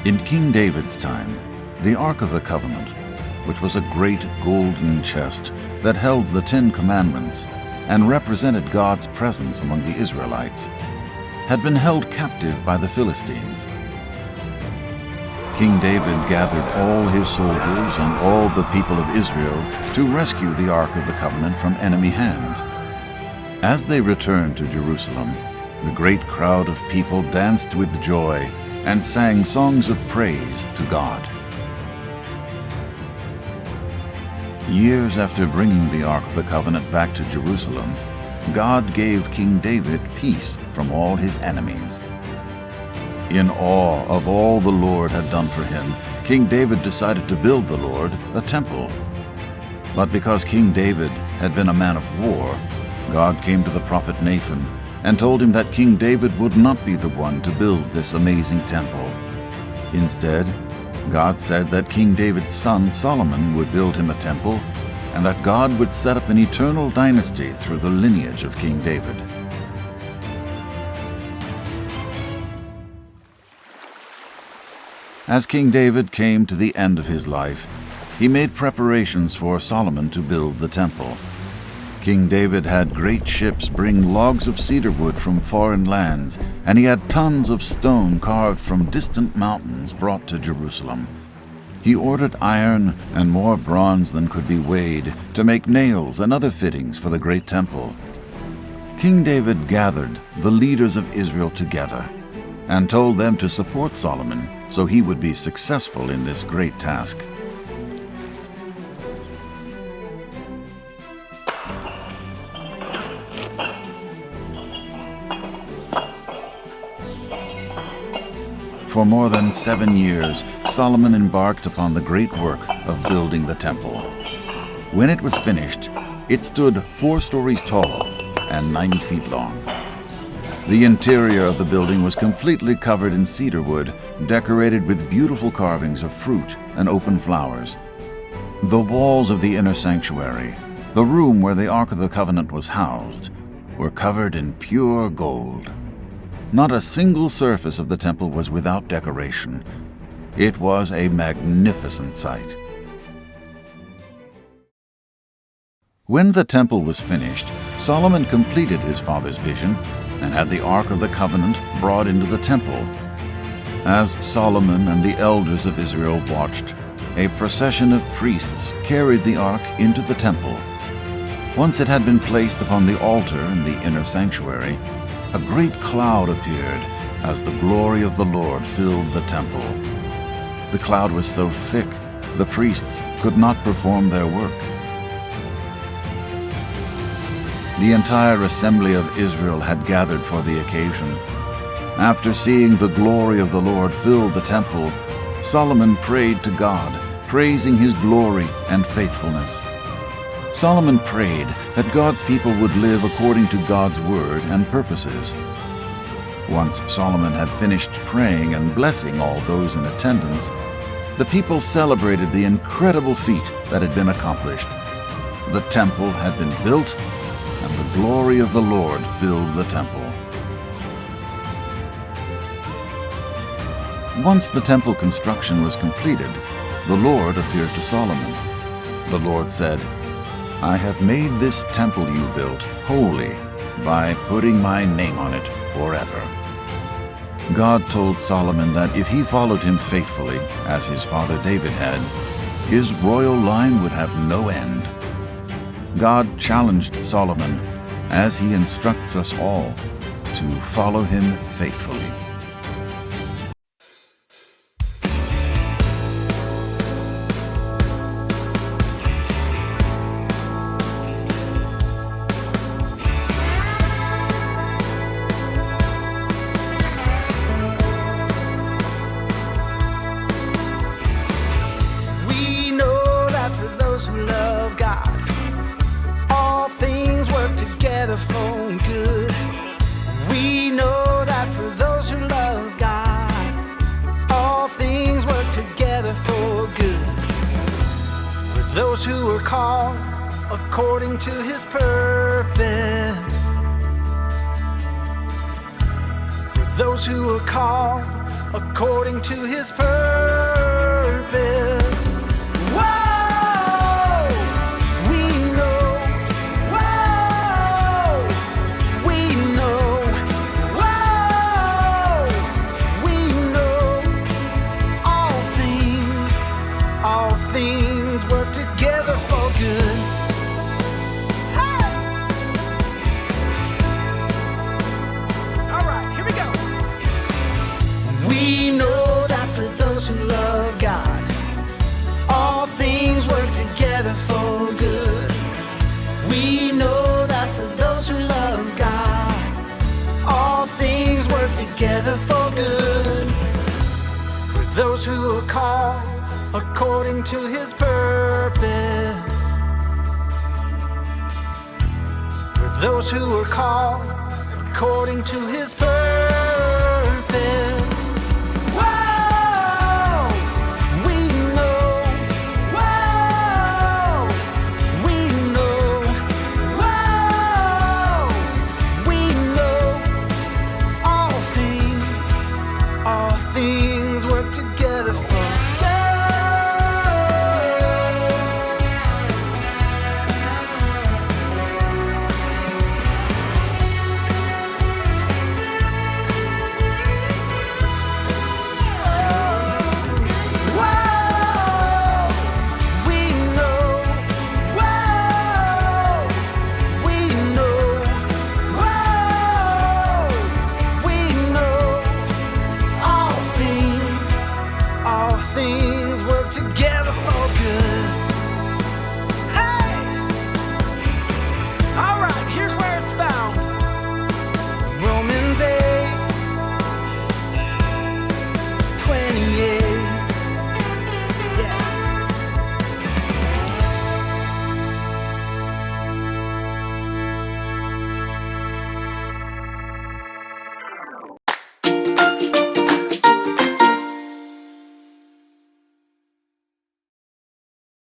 In King David's time, the Ark of the Covenant, which was a great golden chest that held the Ten Commandments and represented God's presence among the Israelites, had been held captive by the Philistines. King David gathered all his soldiers and all the people of Israel to rescue the Ark of the Covenant from enemy hands. As they returned to Jerusalem, the great crowd of people danced with joy and sang songs of praise to God. Years after bringing the Ark of the Covenant back to Jerusalem, God gave King David peace from all his enemies. In awe of all the Lord had done for him, King David decided to build the Lord a temple. But because King David had been a man of war, God came to the prophet Nathan and told him that King David would not be the one to build this amazing temple. Instead, God said that King David's son Solomon would build him a temple, and that God would set up an eternal dynasty through the lineage of King David. As King David came to the end of his life, he made preparations for Solomon to build the temple. King David had great ships bring logs of cedar wood from foreign lands, and he had tons of stone carved from distant mountains brought to Jerusalem. He ordered iron and more bronze than could be weighed to make nails and other fittings for the great temple. King David gathered the leaders of Israel together and told them to support Solomon so he would be successful in this great task. For more than 7 years, Solomon embarked upon the great work of building the temple. When it was finished, it stood 4 stories tall and 90 feet long. The interior of the building was completely covered in cedar wood, decorated with beautiful carvings of fruit and open flowers. The walls of the inner sanctuary, the room where the Ark of the Covenant was housed, were covered in pure gold. Not a single surface of the temple was without decoration. It was a magnificent sight. When the temple was finished, Solomon completed his father's vision and had the Ark of the Covenant brought into the temple. As Solomon and the elders of Israel watched, a procession of priests carried the Ark into the temple. Once it had been placed upon the altar in the inner sanctuary, a great cloud appeared as the glory of the Lord filled the temple. The cloud was so thick, the priests could not perform their work. The entire assembly of Israel had gathered for the occasion. After seeing the glory of the Lord fill the temple, Solomon prayed to God, praising his glory and faithfulness. Solomon prayed that God's people would live according to God's word and purposes. Once Solomon had finished praying and blessing all those in attendance, the people celebrated the incredible feat that had been accomplished. The temple had been built, and the glory of the Lord filled the temple. Once the temple construction was completed, the Lord appeared to Solomon. The Lord said, "I have made this temple you built holy by putting my name on it forever." God told Solomon that if he followed him faithfully, as his father David had, his royal line would have no end. God challenged Solomon, as he instructs us all, to follow him faithfully. For good. We know that for those who love God, all things work together for good. For those who are called according to his purpose. For those who are called according to his purpose. Whoa, we know. Whoa, we know. Whoa, we know. All things work together for good. We know that for those who love God, all things work together for good. We know that for those who love God, all things work together for good. For those who are called according to his purpose. For those who are called according to his purpose.